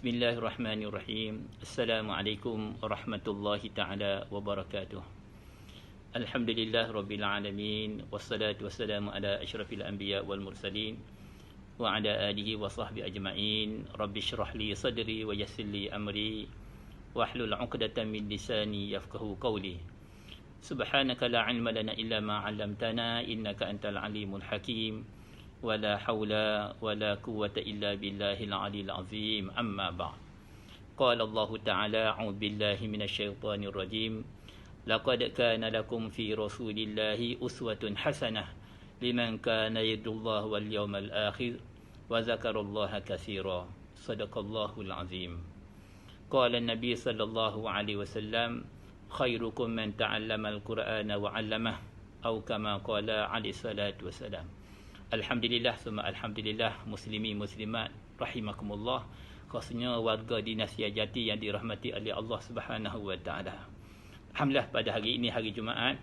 Bismillahirrahmanirrahim. Assalamualaikum warahmatullahi ta'ala wabarakatuh. Alhamdulillah Rabbil Alamin. Wassalatu wassalamu ala ashrafil anbiya wal mursalin wa ala alihi wa sahbihi ajma'in. Rabbi syrah li sadri wa yassir li amri wahlul 'uqdatam min lisani yafqahu qawli. Subhanaka la 'ilma lana illa ma 'allamtana innaka antal alimul hakim. ولا حول ولا قوة إلا بالله العلي العظيم أما بعد قال الله تعالى أعوذ بالله من الشيطان الرجيم لقد كان لكم في رسول الله أسوة حسنة لمن كان يرجو الله واليوم الآخر وذكر الله كثيرا صدق الله العظيم قال النبي صلى الله عليه وسلم خيركم من تعلم القرآن وعلمه أو كما قال عليه الصلاة والسلام. Alhamdulillah, summa alhamdulillah, muslimi muslimat rahimakumullah, khususnya warga di Nasir Jati yang dirahmati oleh Allah Subhanahu wa taala. Alhamdulillah, pada hari ini hari Jumaat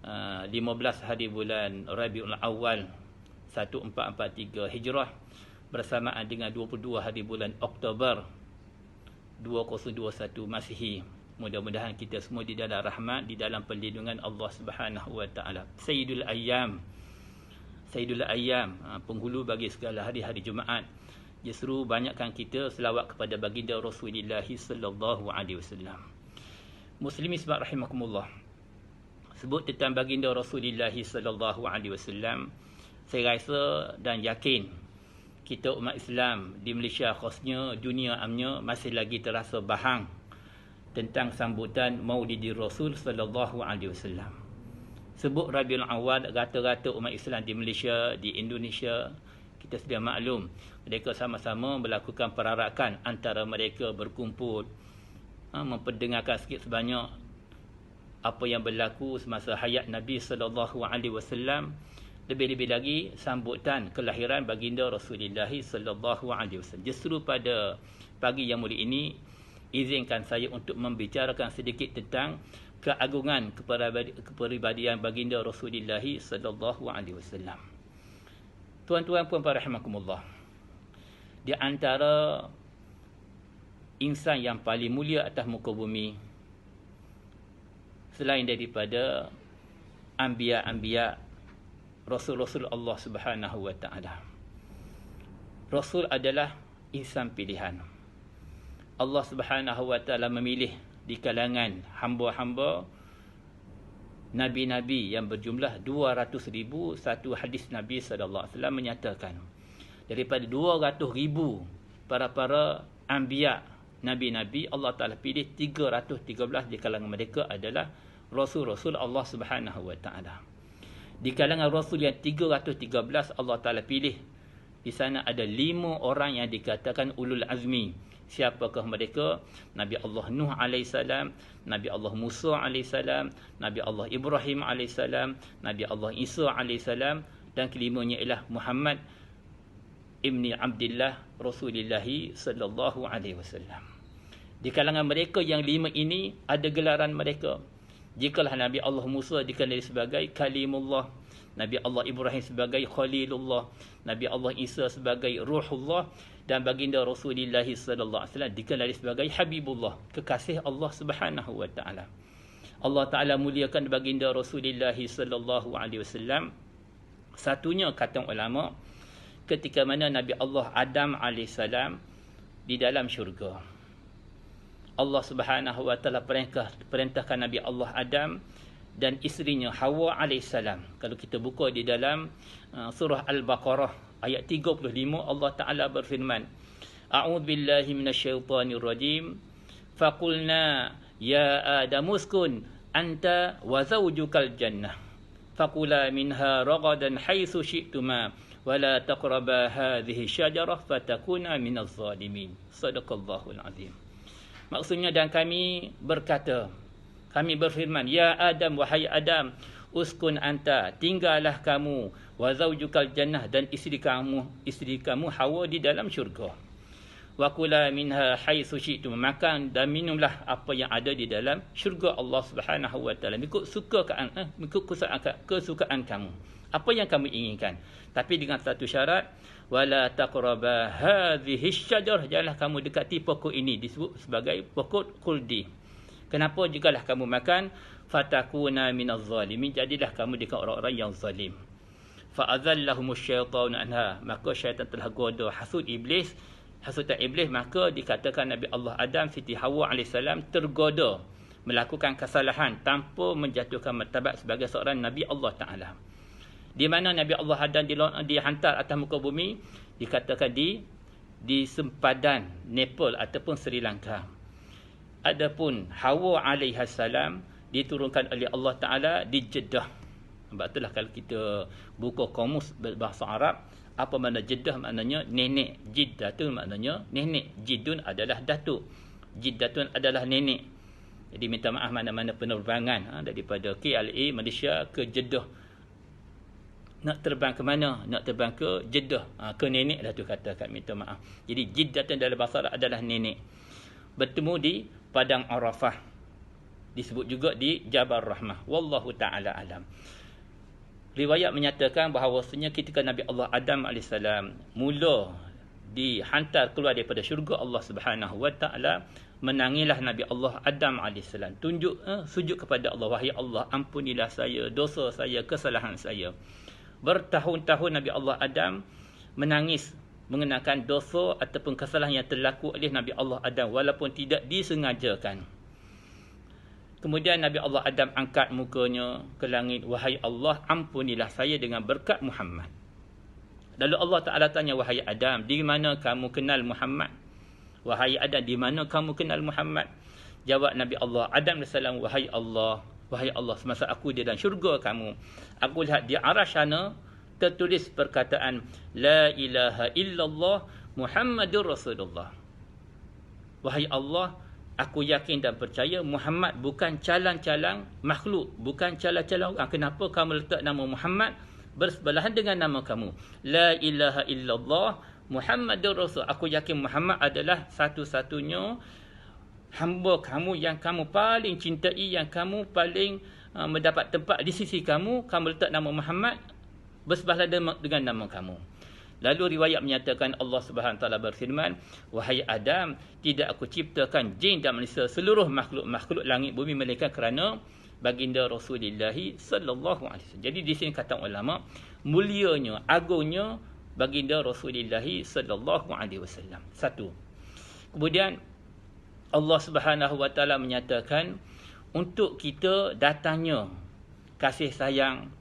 15 hari bulan Rabiul Awal 1443 Hijrah bersamaan dengan 22 hari bulan Oktober 2021 Masihi. Mudah-mudahan kita semua di dalam rahmat, di dalam perlindungan Allah Subhanahu wa taala. Sayyidul Ayyam, penghulu bagi segala hari-hari Jumaat. Justru banyakkan kita selawat kepada baginda Rasulullah sallallahu alaihi wasallam. Muslimin sebab rahimakumullah. Sebut tentang baginda Rasulullah sallallahu alaihi wasallam, saya rasa dan yakin kita umat Islam di Malaysia khususnya dunia amnya masih lagi terasa bahang tentang sambutan Maulidi Rasul sallallahu alaihi wasallam. Sebut Rabiul Awal, rata-rata umat Islam di Malaysia, di Indonesia, kita sedia maklum, mereka sama-sama melakukan perarakan antara mereka berkumpul, memperdengarkan sikit sebanyak apa yang berlaku semasa hayat Nabi sallallahu alaihi wasallam, lebih-lebih lagi sambutan kelahiran baginda Rasulullah sallallahu alaihi wasallam. Justru pada pagi yang mulia ini, izinkan saya untuk membicarakan sedikit tentang keagungan kepribadian baginda Rasulullah sallallahu alaihi wasallam. Tuan-tuan puan-puan rahimakumullah, di antara insan yang paling mulia atas muka bumi selain daripada anbiya-anbiya, rasul-rasul Allah Subhanahu wa taala, rasul adalah insan pilihan. Allah Subhanahu wa taala memilih di kalangan hamba-hamba nabi-nabi yang berjumlah 200,000. Satu hadis Nabi sallallahu alaihi wasallam menyatakan daripada 200,000 para anbiya, nabi-nabi, Allah Taala pilih 313 di kalangan mereka adalah rasul-rasul Allah Subhanahu wa taala. Di kalangan rasul yang 313 Allah Taala pilih, di sana ada 5 orang yang dikatakan ulul azmi. Siapakah mereka? Nabi Allah Nuh alaihissalam, Nabi Allah Musa alaihissalam, Nabi Allah Ibrahim alaihissalam, Nabi Allah Isa alaihissalam, dan kelimanya ialah Muhammad ibni Abdullah Rasulullah sallallahu alaihi wasallam. Di kalangan mereka yang 5 ini ada gelaran mereka. Jikalau Nabi Allah Musa dikenali sebagai Kalimullah, Nabi Allah Ibrahim sebagai Khalilullah, Nabi Allah Isa sebagai Ruhullah, dan baginda Rasulullah sallallahu alaihi wasallam dikenali sebagai Habibullah, kekasih Allah Subhanahu wa taala. Allah Taala muliakan baginda Rasulullah sallallahu alaihi wasallam. Satunya kata ulama, ketika mana Nabi Allah Adam alaihissalam di dalam syurga, Allah Subhanahu wa taala perintahkan Nabi Allah Adam dan isterinya Hawa alaihissalam. Kalau kita buka di dalam surah Al-Baqarah ayat 35, Allah Ta'ala berfirman, A'udzu billahi minasyaitonir rajim. Faqulna ya Adam uskun anta wa zawjukal jannah. Faqula minha ragadan haitsu syi'tuma wa la taqraba hadhihi syajarah fatakuna minaz zalimin. Shadaqallahul azim. Maksudnya, dan kami berkata, kami berfirman, ya Adam, wahai Adam, uskun anta, tinggallah kamu, wa zaujukal jannah, dan isteri kamu Hawa di dalam syurga. Wa kula minha haitsu syi'tum, makan dan minumlah apa yang ada di dalam syurga Allah Subhanahu wa taala, mengikut kesukaan kamu. Apa yang kamu inginkan. Tapi dengan satu syarat, wala taqraba hadhihi syajarah, janganlah kamu dekati pokok ini, disebut sebagai pokok khuldi. Kenapa? Jikalau kamu makan, fatakuna minaz zalimin, jadilah kamu dekat orang-orang yang zalim. Fa'adhallahumus syaitanu anha, maka syaitan telah goda hasud iblis, hasutan iblis, maka dikatakan Nabi Allah Adam Siti Hawa AS tergoda melakukan kesalahan tanpa menjatuhkan martabat sebagai seorang Nabi Allah Ta'ala. Di mana Nabi Allah Adam dihantar atas muka bumi, dikatakan di sempadan Nepal ataupun Sri Lanka. Adapun Hawa AS diturunkan oleh Allah Ta'ala di Jeddah. Sebab itulah kalau kita buka kamus bahasa Arab, apa makna Jeddah? Maknanya nenek. Jiddatun maknanya nenek. Jiddun adalah datuk. Jiddatun adalah nenek. Jadi minta maaf mana-mana penerbangan daripada KLA Malaysia ke Jeddah. Nak terbang ke mana? Nak terbang ke Jeddah. Ke nenek lah tu katakan, minta maaf. Jadi Jiddatun dalam bahasa Arab adalah nenek. Bertemu di Padang Arafah. Disebut juga di Jabal Rahmah. Wallahu ta'ala alam. Riwayat menyatakan bahawasanya ketika Nabi Allah Adam AS mula dihantar keluar daripada syurga Allah Subhanahu Wa Taala, menangilah Nabi Allah Adam AS. Tunjuk sujud kepada Allah, wahai Allah, ampunilah saya dosa saya, kesalahan saya. Bertahun-tahun Nabi Allah Adam menangis mengenakan dosa ataupun kesalahan yang terlaku oleh Nabi Allah Adam walaupun tidak disengajakan. Kemudian Nabi Allah Adam angkat mukanya ke langit, wahai Allah, ampunilah saya dengan berkat Muhammad. Lalu Allah Ta'ala tanya, wahai Adam, di mana kamu kenal Muhammad? Wahai Adam, di mana kamu kenal Muhammad? Jawab Nabi Allah Adam AS, wahai Allah, semasa aku di dalam syurga kamu, aku lihat di arasy sana tertulis perkataan la ilaha illallah Muhammadur Rasulullah. Wahai Allah, aku yakin dan percaya Muhammad bukan calang-calang makhluk, bukan calang-calang orang. Kenapa kamu letak nama Muhammad bersebelahan dengan nama kamu? La ilaha illallah Muhammadur Rasul. Aku yakin Muhammad adalah satu-satunya hamba kamu yang kamu paling cintai, yang kamu paling mendapat tempat di sisi kamu. Kamu letak nama Muhammad bersebelahan dengan nama kamu. Lalu riwayat menyatakan Allah Subhanahu Taala berfirman, wahai Adam, tidak aku ciptakan jin dan manusia, seluruh makhluk langit bumi, melainkan kerana baginda Rasulullah sallallahu alaihi wasallam. Jadi di sini kata ulama, mulianya, agungnya baginda Rasulullah sallallahu alaihi wasallam. Satu. Kemudian Allah Subhanahu Wa Taala menyatakan untuk kita datangnya kasih sayang,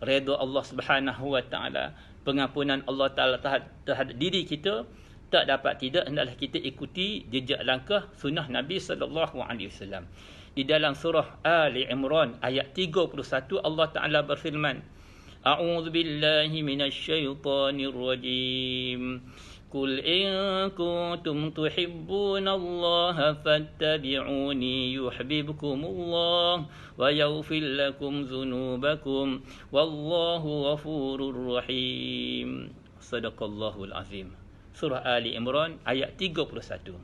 redha Allah Subhanahu Wa Taala, pengampunan Allah Ta'ala terhadap diri kita, tak dapat tidak hendaklah kita ikuti jejak langkah sunnah Nabi SAW. Di dalam surah Ali Imran ayat 31 Allah Ta'ala berfirman, A'udzu billahi minasyaitonir rajim. Qul in kuntum tuhibbunallaha fattabi'uni yuhibbukumullah wa yaghfir lakum dzunubakum wallahu ghafurur rahim. Sadaqallahul azim. Surah Ali Imran ayat 31.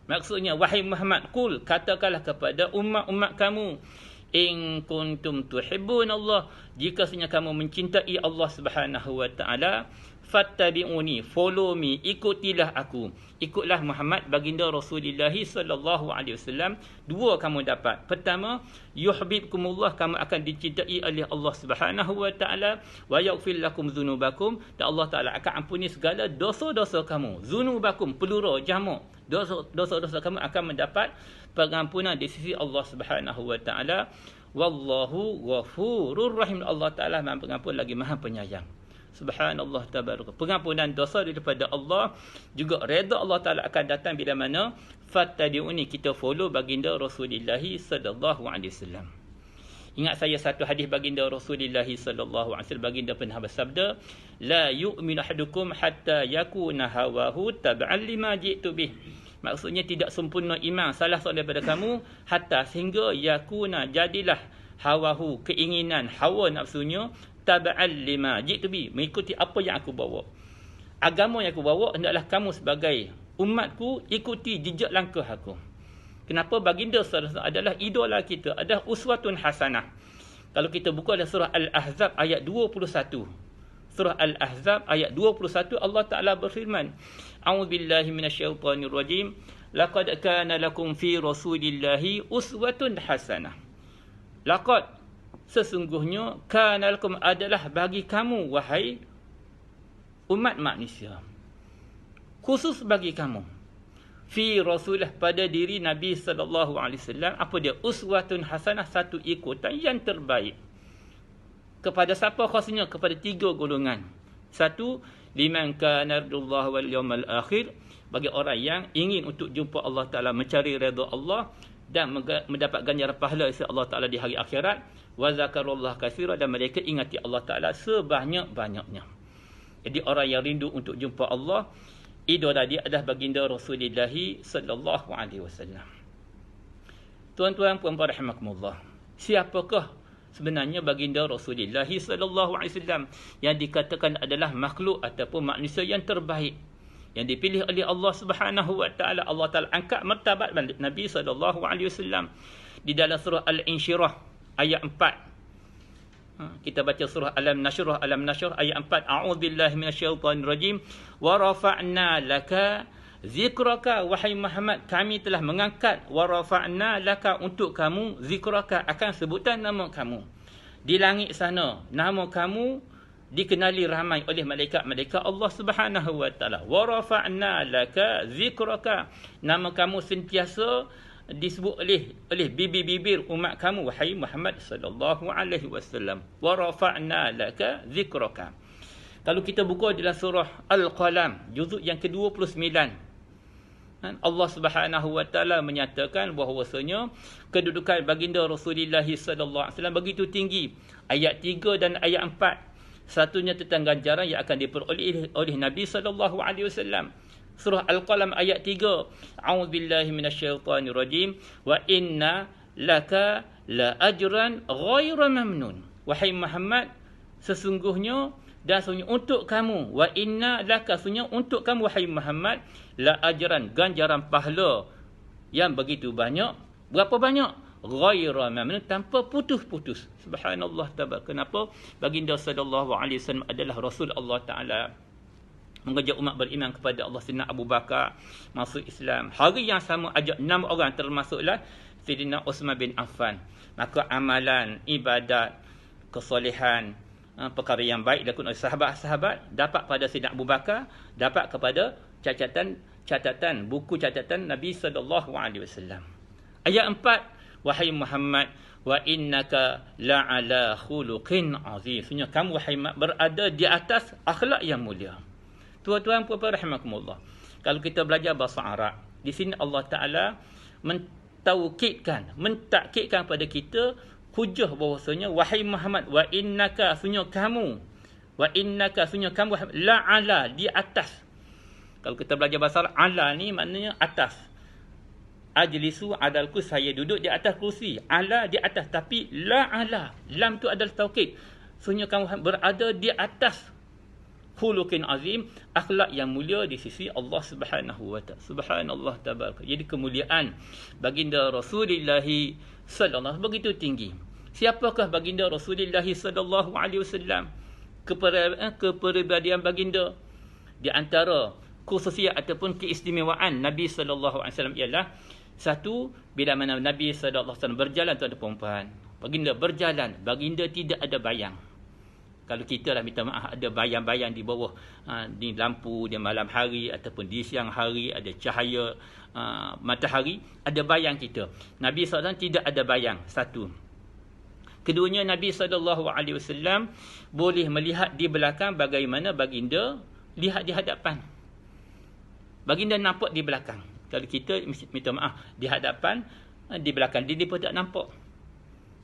Maksudnya, wahai Muhammad, qul, katakanlah kepada umat-umat kamu, in kuntum tuhibbunallah, jika sebenarnya kamu mencintai Allah Subhanahu Wa Taala, fattabi'uni, follow me, ikutilah aku, ikutlah Muhammad baginda Rasulullah sallallahu alaihi wasallam. Dua kamu dapat. Pertama, yuhibbukumullah, kamu akan dicintai oleh Allah Subhanahu Wa Taala, wa yaghfir lakum dzunubakum, dan Allah Taala akan ampuni segala dosa-dosa kamu. Dzunubakum plural jamak, dosa-dosa kamu akan mendapat pengampunan di sisi Allah Subhanahu Wa Taala. Wallahu ghafurur rahim, Allah Taala Maha Pengampun lagi Maha Penyayang. Subhanallah tabaraka. Pengampunan dosa daripada Allah, juga redha Allah Taala akan datang bila mana fattabi'uni, kita follow baginda Rasulullah sallallahu alaihi wasallam. Ingat saya satu hadis baginda Rasulullah sallallahu alaihi wasallam, baginda pernah bersabda, la yu'minu ahadukum hatta yakuna hawahu tab'an lima ji'tu bih. Maksudnya tidak sempurna iman salah seorang daripada kamu hatta sehingga yakuna, jadilah hawahu, keinginan hawa nafsunya, tab'an lima ji'tu bi, mengikuti apa yang aku bawa. Agama yang aku bawa hendaklah kamu sebagai umatku ikuti jejak langkah aku. Kenapa? Baginda sallallahu alaihi wasallam adalah idola kita, adalah uswatun hasanah. Kalau kita buka dalam surah Al-Ahzab ayat 21. Surah Al-Ahzab ayat 21 Allah Ta'ala berfirman, A'udzubillahi minasyaitonir rajim. Laqad kana lakum fi Rasulillahi uswatun hasanah. Laqad, sesungguhnya, kana lakum adalah bagi kamu wahai umat manusia. Khusus bagi kamu. Fi Rasulillah, pada diri Nabi sallallahu alaihi wasallam, apa dia? Uswatun hasanah, satu ikutan yang terbaik. Kepada siapa khasnya? Kepada 3 golongan. Satu, liman kana yarjullaha wal yawmal akhir, bagi orang yang ingin untuk jumpa Allah Ta'ala, mencari redha Allah dan mendapat ganjaran pahala dari Allah Ta'ala di hari akhirat. Wa zakarullah katsira, dan mereka ingati Allah Ta'ala sebanyak-banyaknya. Jadi orang yang rindu untuk jumpa Allah, idola dia adalah baginda Rasulullah sallallahu alaihi wasallam. Tuan-tuan puan-puan rahimakumullah, siapakah sebenarnya baginda Rasulullah sallallahu alaihi wasallam yang dikatakan adalah makhluk ataupun manusia yang terbaik, yang dipilih oleh Allah Subhanahu wa taala? Allah Taala angkat martabat Nabi sallallahu alaihi wasallam di dalam surah Al-Insyirah ayat 4. Kita baca surah Alam Nashrah ayat 4. A'udzubillahi minasyaitonir rajim. Wa rafa'na laka zikraka, wahai Muhammad, kami telah mengangkat, wa rafa'na laka, untuk kamu, zikraka, akan sebutan nama kamu. Di langit sana nama kamu dikenali ramai oleh malaikat-malaikat Allah Subhanahu wa taala. Wa rafa'na laka zikraka, nama kamu sentiasa disebut oleh bibir-bibir umat kamu, wahai Muhammad sallallahu alaihi wasallam. Wa rafa'na laka zikraka. Kalau kita buka dalam surah Al-Qalam juzuk yang ke-29, Allah Subhanahu wa taala menyatakan bahawasanya kedudukan baginda Rasulullah sallallahu alaihi wasallam begitu tinggi. Ayat 3 dan ayat 4, satunya tentang ganjaran yang akan diperoleh oleh Nabi sallallahu alaihi wasallam. Surah Al-Qalam ayat 3. A'udzubillahi minasyaitonir rajim. Wa inna laka la ajran ghaira mamnun. Wahai Muhammad, sesungguhnya dan sesungguhnya untuk kamu, wa inna laka, sesungguhnya untuk kamu wahai Muhammad, la ajran, ganjaran pahala yang begitu banyak. Berapa banyak? Ghaira mamnun, tanpa putus-putus. Subhanallah tabaraka. Kenapa? Baginda sallallahu alaihi wasallam adalah Rasul Allah Taala, mengajak umat beriman kepada Allah. Sayyidina Abu Bakar masuk Islam. Hari yang sama ajak 6 orang, termasuklah Sayyidina Uthman bin Affan. Maka amalan, ibadat, kesolehan, perkara yang baik dilakukan oleh sahabat-sahabat dapat pada Sayyidina Abu Bakar, dapat kepada catatan buku catatan Nabi sallallahu alaihi wasallam. Ayat 4, wahai Muhammad, wa innaka la'ala khuluqin azim. Sebenarnya kamu wahai Muhammad berada di atas akhlak yang mulia. Tuan-tuan puan-puan rahimakumullah, kalau kita belajar bahasa Arab, di sini Allah Taala mentakkidkan pada kita hujah bahwasanya wahai Muhammad, wa innaka, sunnya kamu, wa innaka, sunnya kamu la ala, di atas. Kalau kita belajar bahasa Arab, ala ni maknanya atas. Ajlisu adalku, saya duduk di atas kursi. Ala, di atas. Tapi la ala, lam tu adalah taukid. Sunnya kamu berada di atas khuluqin azim, akhlak yang mulia di sisi Allah Subhanahu wa taala. Subhanallah tabaraka. Jadi kemuliaan baginda Rasulullah sallallahu begitu tinggi. Siapakah baginda Rasulullah sallallahu alaihi wasallam? Kepribadian baginda, di antara khususiat ataupun keistimewaan Nabi sallallahu alaihi wasallam ialah satu, bila mana Nabi sallallahu alaihi wasallam berjalan, tuan-tuan dan puan-puan, baginda berjalan, baginda tidak ada bayang. Kalau kita lah minta maaf, ada bayang-bayang di bawah di lampu di malam hari ataupun di siang hari, ada cahaya matahari, ada bayang kita. Nabi SAW tidak ada bayang. Satu. Keduanya, Nabi SAW boleh melihat di belakang bagaimana baginda lihat di hadapan. Baginda nampak di belakang. Kalau kita minta maaf, di hadapan, di belakang dia pun tak nampak.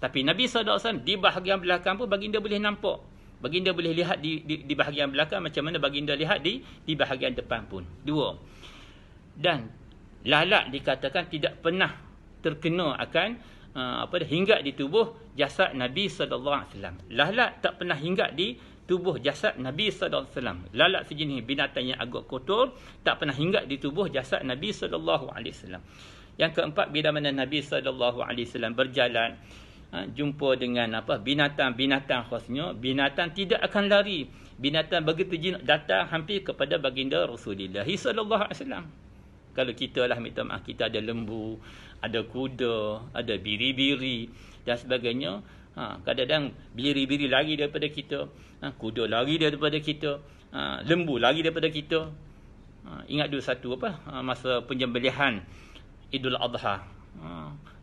Tapi Nabi SAW di bahagian belakang pun baginda boleh nampak. Baginda boleh lihat di bahagian belakang macam mana baginda lihat di bahagian depan pun. Dua. Dan lalat dikatakan tidak pernah terkena akan hinggap di tubuh jasad Nabi sallallahu alaihi wasallam. Lalat tak pernah hinggap di tubuh jasad Nabi sallallahu alaihi wasallam. Lalat sejenis binatang yang agak kotor tak pernah hinggap di tubuh jasad Nabi sallallahu alaihi wasallam. Yang keempat, bila mana Nabi sallallahu alaihi wasallam berjalan, jumpa dengan binatang-binatang khasnya, binatang tidak akan lari. Binatang begitu jinak datang hampir kepada baginda Rasulullah sallallahu alaihi wasallam. Kalau kita lah minta maaf, kita ada lembu, ada kuda, ada biri-biri dan sebagainya. Kadang-kadang biri-biri lari daripada kita, kuda lari daripada kita, lembu lari daripada kita. Ingat dulu satu masa penyembelihan Idul Adha.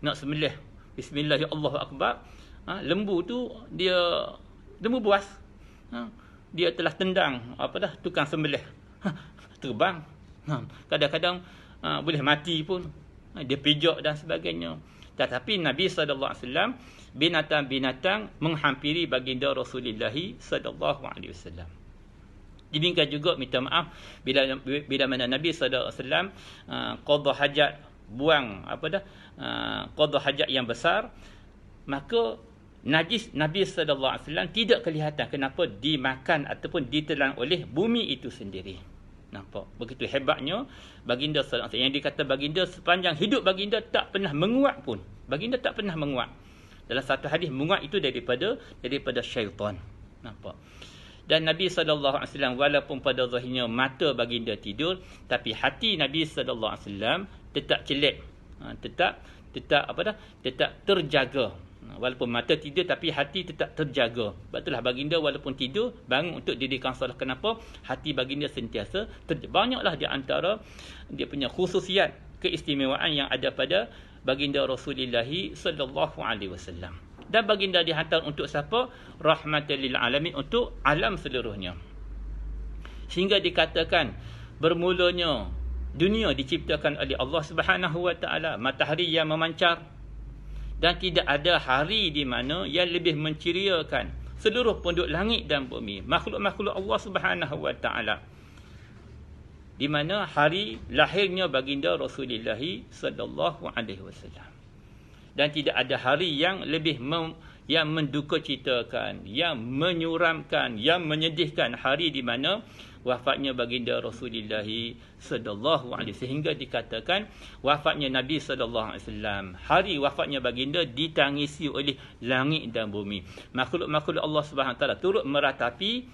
Nak sembelih, bismillah ya Allahu akbar. Lembu tu lembu buas. Dia telah tendang tukang sembelih. Terbang. Kadang-kadang boleh mati pun. Dia pijak dan sebagainya. Tetapi Nabi SAW, binatang-binatang menghampiri baginda Rasulullah SAW. Demikian juga minta maaf bila mana Nabi SAW qada hajat, buang qada hajat yang besar, maka najis Nabi SAW tidak kelihatan. Kenapa? Dimakan ataupun ditelan oleh bumi itu sendiri. Nampak? Begitu hebatnya baginda SAW. Yang dikata baginda sepanjang hidup baginda tak pernah menguap pun. Baginda tak pernah menguap. Dalam satu hadis, menguap itu daripada syaitan. Nampak? Dan Nabi SAW walaupun pada zahirnya mata baginda tidur, tapi hati Nabi SAW tetap celik. Tetap terjaga. Walaupun mata tidur tapi hati tetap terjaga. Sebab itulah baginda walaupun tidur bangun untuk dirikan solat. Kenapa? Hati baginda sentiasa banyaklah di antara dia punya khususiat, keistimewaan yang ada pada baginda Rasulullah sallallahu alaihi wasallam. Dan baginda dihantar untuk siapa? Rahmatan lil alamin, untuk alam seluruhnya. Sehingga dikatakan bermulanya dunia diciptakan oleh Allah Subhanahu wa taala, matahari yang memancar, dan tidak ada hari di mana yang lebih menceriakan seluruh penduduk langit dan bumi, makhluk-makhluk Allah Subhanahu wa taala, di mana hari lahirnya baginda Rasulullah sallallahu alaihi wasallam. Dan tidak ada hari yang lebih yang mendukacitakan, yang menyuramkan, yang menyedihkan hari di mana wafatnya baginda Rasulullah sallallahu alaihi wasallam. Sehingga dikatakan wafatnya Nabi sallallahu alaihi wasallam, hari wafatnya baginda ditangisi oleh langit dan bumi. Makhluk-makhluk Allah Subhanahu taala turut meratapi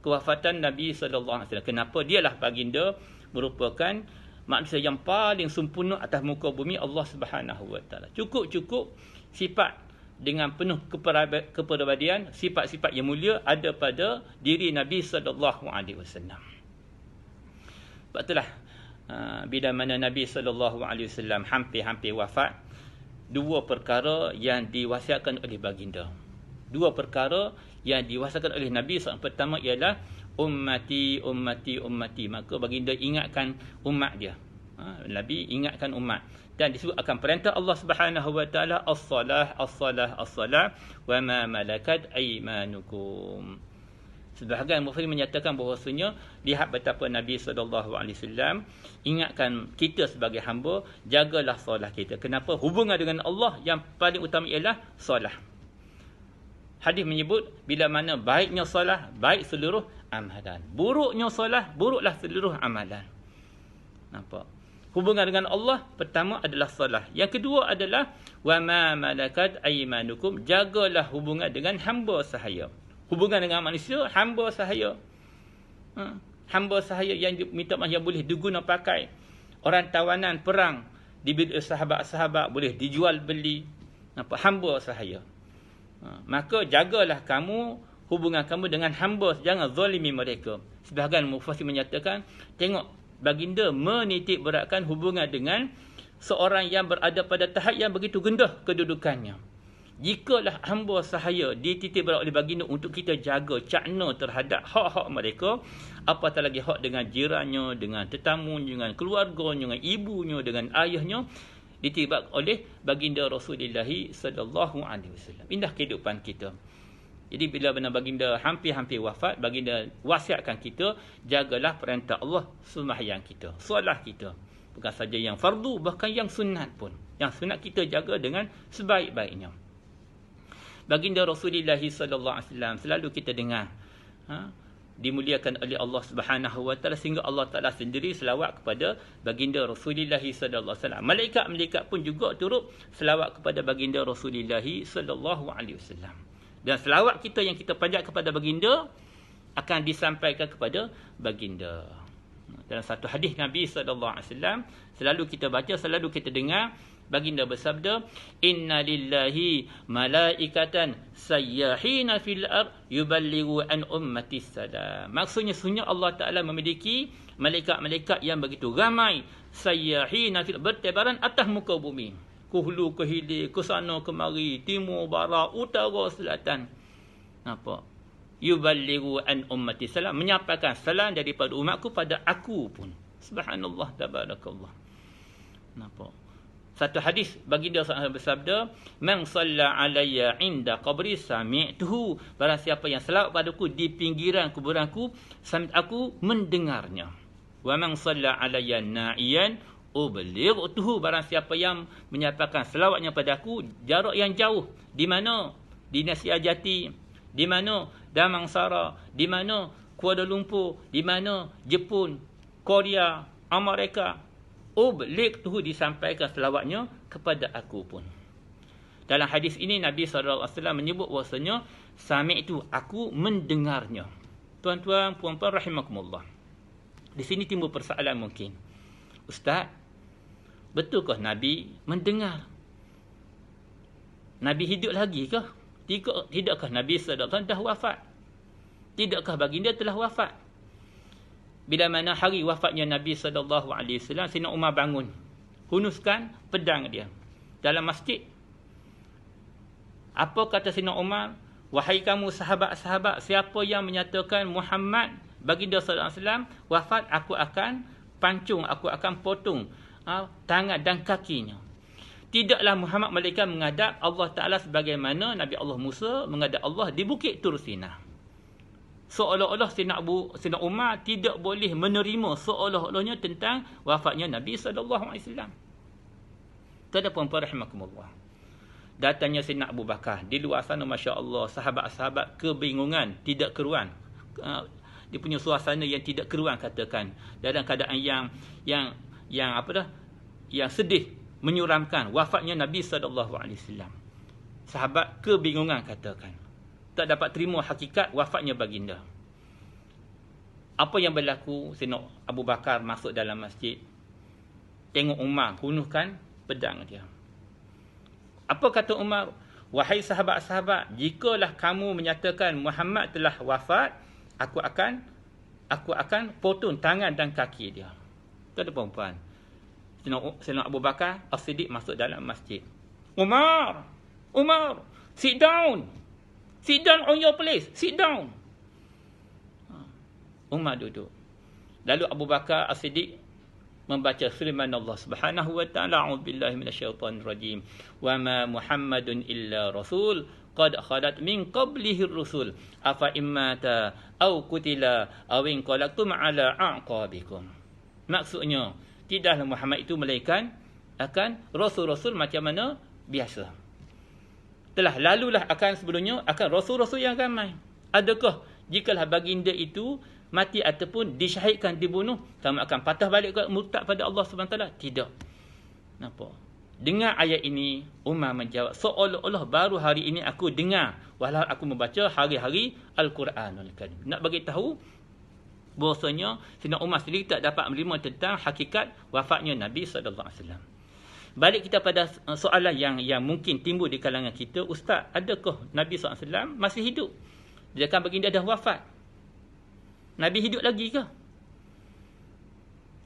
kewafatan Nabi sallallahu alaihi wasallam. Kenapa? Dialah baginda merupakan manusia yang paling sempurna atas muka bumi Allah Subhanahu wa taala. Cukup sifat dengan penuh kepribadian, sifat-sifat yang mulia ada pada diri Nabi sallallahu alaihi wasallam. Sebab itulah bila mana Nabi sallallahu alaihi wasallam hampir wafat, dua perkara yang diwasiatkan oleh baginda. Dua perkara yang diwasiatkan oleh Nabi SAW. Pertama ialah ummati. Maka baginda ingatkan umat dia. Nabi ingatkan umat. Dan disebut akan perintah Allah Subhanahu wa taala, as-salah wa ma malakat aymanukum. Sebahagian mufassir menyatakan bahawasanya lihat betapa Nabi SAW ingatkan kita sebagai hamba, jagalah solat kita. Kenapa? Hubungan dengan Allah yang paling utama ialah solat. Hadis menyebut bila mana baiknya solat, baik seluruh amalan. Buruknya solat, buruklah seluruh amalan. Nampak? Hubungan dengan Allah pertama adalah solat. Yang kedua adalah wa ma malakat aymanukum, jagalah hubungan dengan hamba sahaya. Hubungan dengan manusia, hamba sahaya. Hamba sahaya yang minta maaf yang boleh diguna pakai. Orang tawanan perang dibeli sahabat-sahabat, boleh dijual beli. Nampak? Hamba sahaya. Maka jagalah kamu hubungan kamu dengan hamba, jangan zalimi mereka. Sebahagian mufassir menyatakan, tengok baginda menitik beratkan hubungan dengan seorang yang berada pada tahap yang begitu rendah kedudukannya. Jikalah hamba sahaya dititik berat oleh baginda untuk kita jaga, cakna terhadap hak-hak mereka, apatah lagi hak dengan jirannya, dengan tetamunya, dengan keluarganya, dengan ibunya, dengan ayahnya, dititik oleh baginda Rasulullah sallallahu alaihi wasallam. Indah kehidupan kita. Jadi bila benar baginda hampir wafat, baginda wasiatkan kita, jagalah perintah Allah, sembahyang kita, solat kita. Bukan saja yang fardu, bahkan yang sunat pun. Yang sunat kita jaga dengan sebaik-baiknya. Baginda Rasulullah sallallahu alaihi wasallam selalu kita dengar dimuliakan oleh Allah Subhanahu wa taala, sehingga Allah Taala sendiri selawat kepada baginda Rasulullah sallallahu alaihi wasallam. Malaikat-malaikat pun juga turut selawat kepada baginda Rasulullah sallallahu alaihi wasallam. Dan selawat kita yang kita panjat kepada baginda akan disampaikan kepada baginda. Dalam satu hadis Nabi sallallahu alaihi wasallam selalu kita baca, selalu kita dengar, baginda bersabda, inna lillahi malaikatan sayyahina fil ard yuballighu an ummati salam. Maksudnya sesungguhnya Allah Taala memiliki malaikat-malaikat yang begitu ramai, sayyahina fil, bertebaran atas muka bumi, ke hulu ke hilir, ke sana kemari, timur barat, utara selatan. Nampak? Yuballighu an ummati salam, menyampaikan salam daripada umatku pada aku pun. Subhanallah, tabarakallah. Nampak? Satu hadis baginda SAW bersabda, man salla alayya inda qabri sami'tuhu, barang siapa yang selawat padaku di pinggiran kuburanku, aku mendengarnya. Wa man salla alayya na'iyan ublightuhu, barang siapa yang menyampaikan selawatnya padaku jarak yang jauh, di mana? Di Nasihat Jati, di mana? Damansara, di mana? Kuala Lumpur, di mana? Jepun, Korea, Amerika, ublightuhu, disampaikan selawatnya kepada aku pun. Dalam hadis ini Nabi SAW menyebut bahasanya sami'tu, aku mendengarnya. Tuan-tuan, puan-puan rahimakumullah, di sini timbul persoalan mungkin. Ustaz, betulkah Nabi mendengar? Nabi hidup lagi kah? Tidakkah Nabi SAW dah wafat? Tidakkah baginda telah wafat? Bila mana hari wafatnya Nabi SAW, Sayyidina Umar bangun, hunuskan pedang dia dalam masjid. Apa kata Sayyidina Umar? Wahai kamu sahabat-sahabat, siapa yang menyatakan Muhammad baginda SAW wafat, aku akan pancung, aku akan potong tangan dan kakinya. Tidaklah Muhammad malaikat menghadap Allah Ta'ala sebagaimana Nabi Allah Musa menghadap Allah di Bukit Tur Sina. Seolah-olah Sayyidina Umar tidak boleh menerima seolah-olahnya tentang wafatnya Nabi SAW. Tuan-tuan puan-puan rahimakumullah, datangnya Sayyidina Abu Bakar di luar sana, Masya Allah, sahabat-sahabat kebingungan, tidak keruan. Dia punya suasana yang tidak keruan, katakan, dalam keadaan yang sedih, menyuramkan wafatnya Nabi SAW. Sahabat kebingungan, katakan, tak dapat terima hakikat wafatnya baginda. Apa yang berlaku? Sayyidina Abu Bakar masuk dalam masjid, tengok Umar hunuskan pedang dia. Apa kata Umar? Wahai sahabat-sahabat, jikalah kamu menyatakan Muhammad telah wafat, aku akan potong tangan dan kaki dia. Tuan-tuan puan, Sayyidina Abu Bakar As-Siddiq masuk dalam masjid. Umar, sit down. Sit down on your place. Sit down. Umar duduk. Lalu Abu Bakar As-Siddiq membaca firman Allah Subhanahu wa taala, a'udzubillahi minasyaitonir rajim. Wa ma Muhammadun illa rasul qad khalat min qablihi ar-rusul afa immata aw qutila aw inqalaqtum ala a'qabikum. Maksudnya, tidaklah Muhammad itu melainkan akan rasul-rasul macam mana biasa. Telah lalulah akan sebelumnya akan rasul-rasul yang ramai. Adakah jikalah baginda itu mati ataupun disyahidkan, dibunuh, kamu akan patah balik ke murtad pada Allah SWT? Tidak. Nampak? Dengar ayat ini, Umar menjawab, seolah-olah baru hari ini aku dengar, walau aku membaca hari-hari Al-Quranul Karim. Nak bagi tahu bahasanya Sayyidina Umar sendiri tak dapat menerima tentang hakikat wafatnya Nabi SAW. Balik kita pada soalan yang mungkin timbul di kalangan kita, Ustaz, adakah Nabi SAW masih hidup? Dia kan baginda dah wafat. Nabi hidup lagi ke?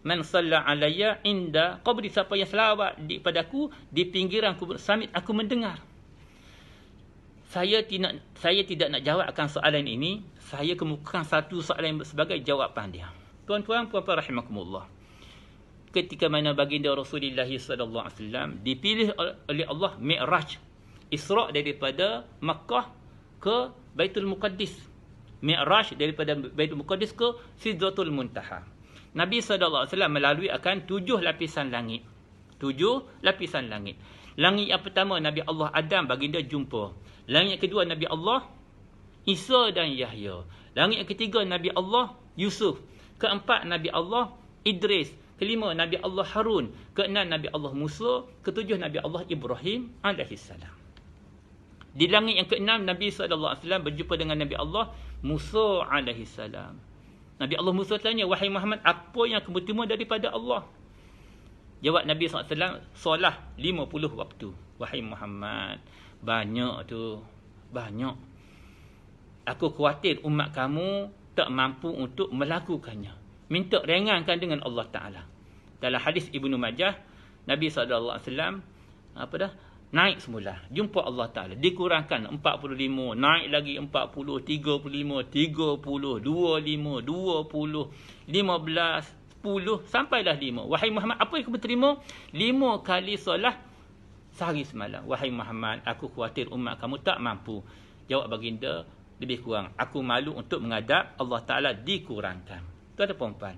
Man salla alayya inda qabri, siapa yang selawat padaku di pinggiran kubur samit, aku mendengar. Saya tidak nak jawab akan soalan ini. Saya kemukakan satu soalan sebagai jawapan dia. Tuan-tuan, puan-puan rahimakumullah, ketika mana baginda Rasulullah SAW dipilih oleh Allah Mi'raj, Isra' daripada Makkah ke Baitul Muqaddis, Mi'raj daripada Baitul Muqaddis ke Sidratul Muntaha. Nabi SAW melalui akan 7 lapisan langit. 7 lapisan langit. Langit yang pertama Nabi Allah Adam baginda jumpa. Langit kedua Nabi Allah Isa dan Yahya. Langit yang ketiga Nabi Allah Yusuf. Keempat Nabi Allah Idris. Kelima Nabi Allah Harun. Keenam Nabi Allah Musa. Ketujuh Nabi Allah Ibrahim alaihissalam. Di langit yang keenam Nabi SAW berjumpa dengan Nabi Allah Musa alaihissalam. Nabi Allah Musa tanya, wahai Muhammad, apa yang kamu terima daripada Allah? Jawab Nabi SAW, solah 50 waktu. Wahai Muhammad, banyak tu. Banyak. Aku khawatir umat kamu tak mampu untuk melakukannya. Minta ringankan dengan Allah Ta'ala. Dalam hadis Ibnu Majah, Nabi SAW naik semula. Jumpa Allah Ta'ala. Dikurangkan 45. Naik lagi 40, 35, 30, 25, 20, 15, 10. Sampailah 5. Wahai Muhammad, apa yang kamu terima? 5 kali solat sehari semalam. Wahai Muhammad, aku khawatir umat kamu tak mampu. Jawab baginda, lebih kurang. Aku malu untuk menghadap Allah Ta'ala, dikurangkan. Tuan-tuan dan puan-puan.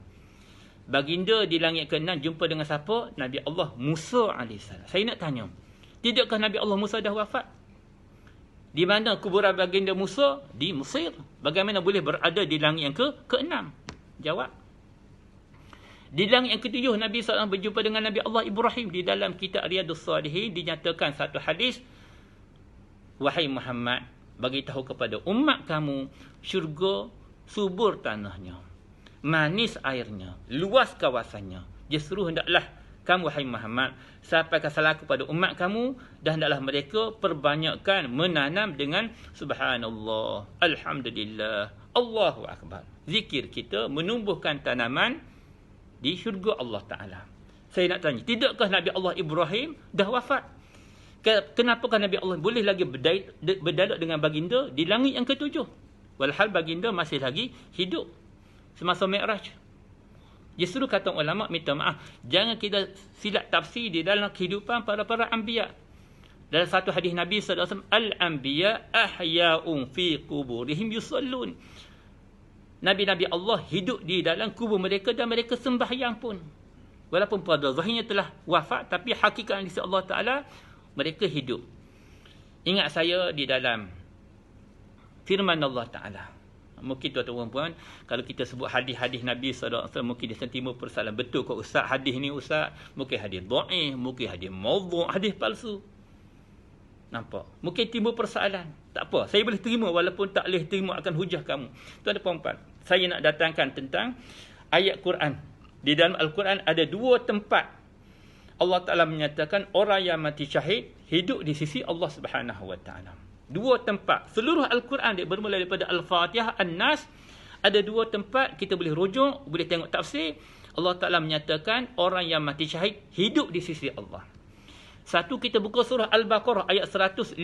Baginda di langit ke-6 jumpa dengan siapa? Nabi Allah Musa AS. Saya nak tanya, tidakkah Nabi Allah Musa dah wafat? Di mana kuburan baginda Musa? Di Mesir. Bagaimana boleh berada di langit yang ke-6? Jawab. Di langit yang ke-7 Nabi SAW berjumpa dengan Nabi Allah Ibrahim. Di dalam kitab Riyadhus Salihin dinyatakan satu hadis, wahai Muhammad, bagi tahu kepada umat kamu, syurga subur tanahnya, manis airnya, luas kawasannya. Justru hendaklah kamu, wahai Muhammad, sampaikan salam kepada umat kamu, dan hendaklah mereka perbanyakkan menanam dengan subhanallah, alhamdulillah, Allahu Akbar. Zikir kita menumbuhkan tanaman di syurga Allah Ta'ala. Saya nak tanya, tidakkah Nabi Allah Ibrahim dah wafat? Kenapakah Nabi Allah boleh lagi berdialog dengan baginda di langit yang ke-7? Walhal baginda masih lagi hidup semasa Mi'raj. Justru kata ulama, minta maaf, jangan kita silap tafsir di dalam kehidupan para anbiya. Dalam satu hadis Nabi SAW, al-anbiya ahya'un fi quburihim yusallun. Nabi-Nabi Allah hidup di dalam kubur mereka dan mereka sembahyang pun. Walaupun pada zahirnya telah wafat, tapi hakikat di sisi Allah Ta'ala, mereka hidup. Ingat saya di dalam firman Allah Ta'ala. Mungkin tuan-tuan puan, kalau kita sebut hadis-hadis Nabi SAW, mungkin dia timbul persoalan. Betul ke Ustaz, hadis ni Ustaz? Mungkin hadis dhaif, mungkin hadis maudhu', hadis palsu. Nampak? Mungkin timbul persoalan. Tak apa, saya boleh terima walaupun tak boleh terima akan hujah kamu. Tuan-tuan puan-puan, saya nak datangkan tentang ayat Quran. Di dalam Al-Quran ada 2 tempat Allah Ta'ala menyatakan orang yang mati syahid hidup di sisi Allah Subhanahu Wa Ta'ala. 2 tempat. Seluruh Al-Quran dia bermula daripada Al-Fatihah, An-Nas. Ada 2 tempat kita boleh rujuk, boleh tengok tafsir. Allah Ta'ala menyatakan orang yang mati syahid hidup di sisi Allah. Satu, kita buka surah Al-Baqarah ayat 154.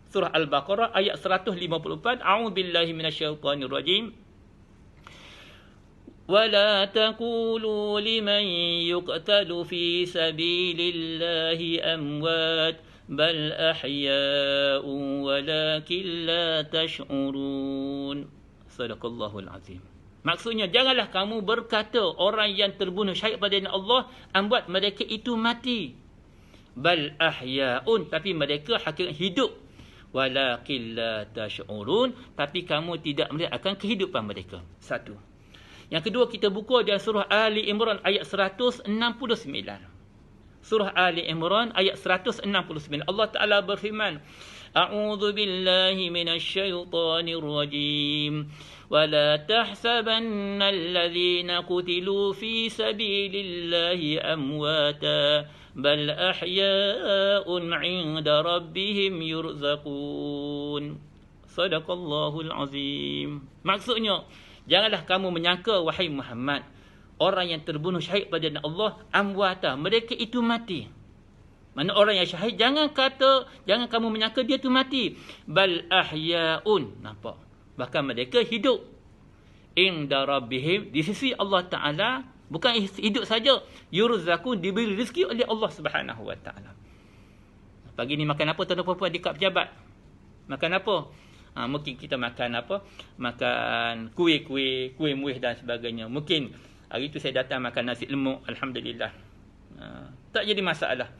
Surah Al-Baqarah ayat 154. A'udzubillahi minasyaitonirrajim. وَلَا تَقُولُوا لِمَنْ يُقْتَلُ فِي سَبِيلِ اللَّهِ أَمْوَاتٌ بَلْ أَحْيَاءٌ وَلَكِنْ لَا تَشْعُرُونَ. Sadaqallahul azim. Maksudnya, janganlah kamu berkata orang yang terbunuh syahid pada jalan Allah, amwat, mereka itu mati. Bal ahya'un, tapi mereka hakikat hidup. Walakin la tash'urun, tapi kamu tidak melihat akan kehidupan mereka. Satu. Yang kedua, kita buka dalam surah Ali Imran ayat 169. Surah Ali Imran ayat 169. Allah Ta'ala berfirman, A'udzu billahi minasyaitonir rajim. Wa la tahsabanna alladhina qutilu fi sabilillahi amwata bal ahya'un 'inda rabbihim yurzaqun. Sadaqallahul azim. Maksudnya, janganlah kamu menyangka, wahai Muhammad, orang yang terbunuh syahid pada jalan Allah amwata, mereka itu mati. Mana orang yang syahid, jangan kamu menyangka dia itu mati. Bal ahya'un. Nampak? Bahkan mereka hidup. Inda rabbihim, di sisi Allah Ta'ala, bukan hidup saja. Yurzaqun, diberi rezeki oleh Allah Subhanahu Wa Ta'ala. Pagi ni makan apa tuan-tuan di kap pejabat? Makan apa? Mungkin kita makan apa? Makan kuih-kuih, kuih muih dan sebagainya. Mungkin hari itu saya datang makan nasi lemuk, alhamdulillah. Tak jadi masalah.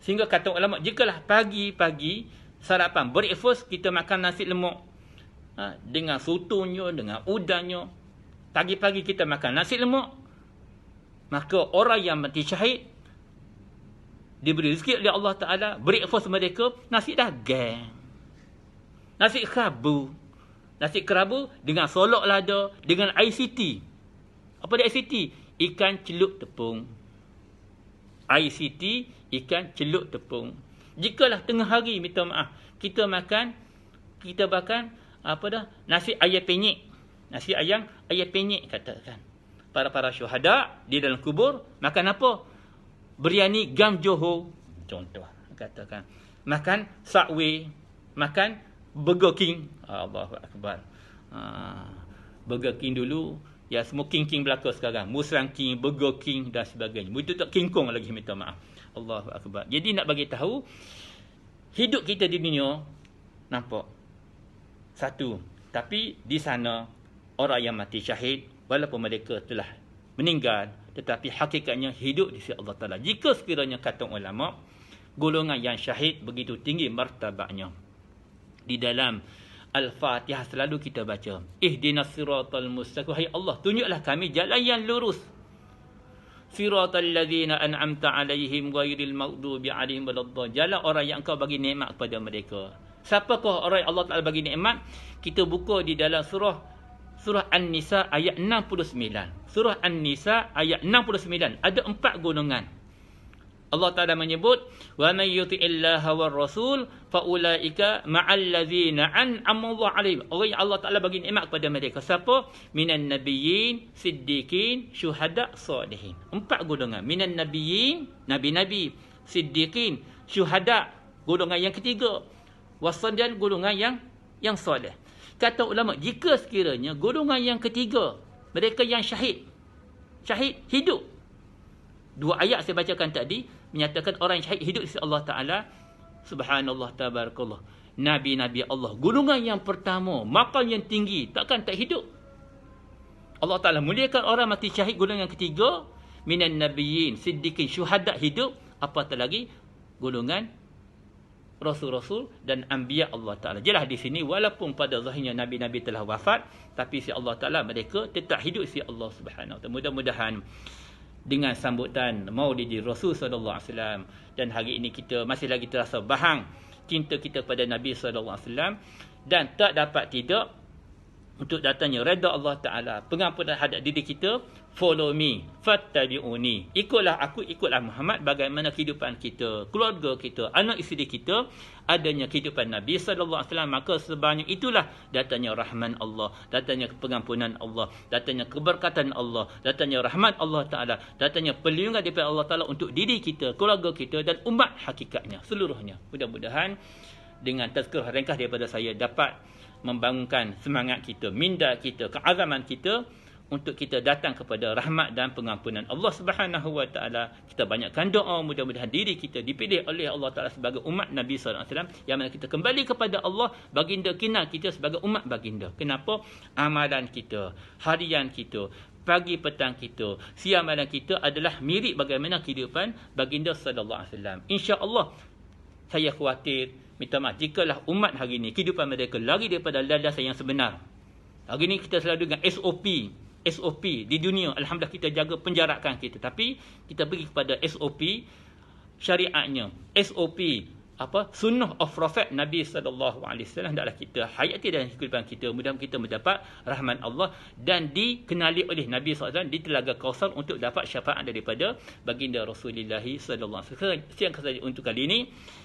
Sehingga kata ulama, jikalah pagi-pagi sarapan breakfast kita makan nasi lemak dengan sotonya, dengan udangnya. Pagi-pagi kita makan nasi lemak, maka orang yang mati syahid diberi rezeki oleh Allah Ta'ala, breakfast mereka nasi dagang, nasi kerabu. Nasi kerabu dengan solok lada, dengan ICT. Apa dia ICT? Ikan celup tepung. ICT, ikan celup tepung. Jikalah tengah hari, minta maaf, kita makan nasi ayam penyet. Nasi ayam penyet katakan. Para syuhada di dalam kubur makan apa? Biryani Gam Johor contoh katakan. Makan Subway, makan Burger King. Allahu Akbar. Burger King dulu, ya semua king belaka sekarang. Musang King, Burger King dan sebagainya. Itu tak King Kong lagi, minta maaf. Allahu Akbar. Jadi nak bagi tahu, hidup kita di dunia nampak satu, tapi di sana orang yang mati syahid walaupun mereka telah meninggal, tetapi hakikatnya hidup di sisi Allah Taala. Jika sekiranya kata ulama, golongan yang syahid begitu tinggi martabatnya. Di dalam Al-Fatihah selalu kita baca, ihdinas siratal mustaqim, hai Allah tunjuklah kami jalan yang lurus. Siratal ladzina an'amta alaihim ghairil maghdubi alaihim waladdallin. Jalan orang yang Engkau bagi nikmat kepada mereka. Siapakah orang yang Allah Taala bagi nikmat? Kita buka di dalam surah An-Nisa ayat 69. Surah An-Nisa ayat 69 ada 4 golongan. Allah Taala menyebut, wa may yuti'illaha war rasul fa ulaika ma'al ladzina an'ama Allah alaihim. Orang yang Allah Taala bagi nikmat kepada mereka siapa? Minan nabiyyin, siddiqin, syuhada, salihin. 4 golongan. Minan nabiyyin, nabi-nabi, siddiqin, syuhada, golongan yang ketiga, wasalihin, golongan yang soleh. Kata ulama, jika sekiranya golongan yang ketiga, mereka yang syahid hidup. 2 ayat saya bacakan tadi menyatakan orang yang syahid hidup di sisi Allah Ta'ala. Subhanallah, tabarakallah. Nabi-nabi Allah, golongan yang pertama, maqam yang tinggi, takkan tak hidup. Allah Ta'ala muliakan orang mati syahid, golongan yang ketiga, minan nabiyyin, siddiqin, syuhada hidup. Apatah lagi golongan rasul-rasul dan anbiya Allah Ta'ala. Jelas di sini, walaupun pada zahirnya nabi-nabi telah wafat, tapi si Allah Ta'ala mereka tetap hidup si Allah Subhanahu Wa Ta'ala. Mudah-mudahan dengan sambutan Maulid Rasul sallallahu alaihi wasallam dan hari ini kita masih lagi terasa bahang cinta kita pada Nabi sallallahu alaihi wasallam, dan tak dapat tidak untuk datangnya redha Allah Ta'ala, pengampunan hadap diri kita. Follow me, fattabi'uni. Ikutlah aku, ikutlah Muhammad. Bagaimana kehidupan kita, keluarga kita, anak isteri kita, adanya kehidupan Nabi SAW. Maka sebanyak itulah datangnya rahman Allah, datangnya pengampunan Allah, datangnya keberkatan Allah, datangnya rahmat Allah Ta'ala, datangnya perlindungan daripada Allah Ta'ala untuk diri kita, keluarga kita dan umat hakikatnya seluruhnya. Mudah-mudahan dengan tazkirah ringkas daripada saya dapat membangunkan semangat kita, minda kita, keazaman kita untuk kita datang kepada rahmat dan pengampunan Allah Subhanahu Wa Ta'ala. Kita banyakkan doa, mudah-mudahan diri kita dipilih oleh Allah Ta'ala sebagai umat Nabi SAW, yang mana kita kembali kepada Allah, baginda kenal kita sebagai umat baginda. Kenapa? Amalan kita, harian kita, pagi petang kita, siang malam kita adalah mirip bagaimana kehidupan baginda sallallahu alaihi wasallam. Insya-Allah saya khawatir, minta maaf, jikalah umat hari ini kehidupan mereka lari daripada landasan yang sebenar. Hari ini kita selalu dengan SOP di dunia. Alhamdulillah kita jaga penjarakan kita, tapi kita pergi kepada SOP syariatnya, SOP sunnah of Prophet Nabi sallallahu alaihi wasallam. Hendaklah kita hayati dalam kehidupan kita. Mudah-mudahan kita mendapat rahmat Allah dan dikenali oleh Nabi SAW di Telaga Kausar untuk dapat syafaat daripada baginda Rasulullah sallallahu alaihi wasallam. Sekian sahaja untuk kali ini,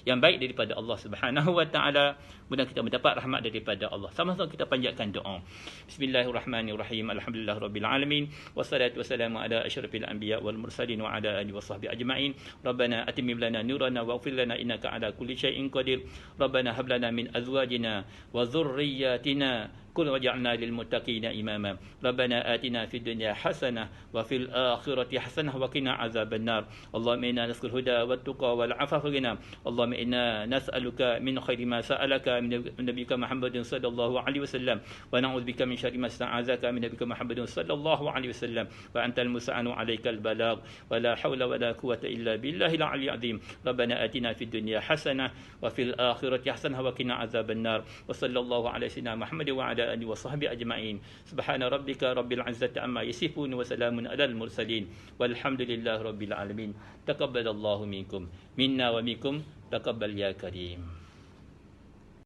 yang baik daripada Allah Subhanahu Wa Ta'ala. Mudah-mudahan kita mendapat rahmat daripada Allah. Sama-sama kita panjatkan doa. Bismillahirrahmanirrahim. Alhamdulillahirabbil alamin. Wassalatu wassalamu ala asyrafil anbiya wal mursalin wa ala alihi washabbihi ajma'in. Rabbana atimim lana nurana waghfir lana innaka ala kulli syai'in qadir. Rabbana hab lana min azwajina wa dhurriyyatina كل وجعلنا للمتقين إماما ربنا آتنا في الدنيا حسنة وفي الآخرة حسنة وقنا عذاب النار اللهم إنا نسأل الهدى والتقى والعفاف والغنى اللهم إنا نسألك من خير ما سألك من نبيك محمد صلى الله عليه وسلم ونعوذ بك من شر ما استعاذك من نبيك محمد صلى الله عليه وسلم وأنت المستعان عليك البلاغ ولا حول ولا قوة إلا بالله العلي العظيم ربنا آتنا في الدنيا حسنة وفي الآخرة حسنة وقنا عذاب النار وصلى الله على سيدنا محمد وعلى آله وصحبه أجمعين سبحان ربك رب العزة عما يصفون وسلام على المرسلين والحمد لله رب العالمين تقبل الله منكم منا ومنكم تقبل يا كريم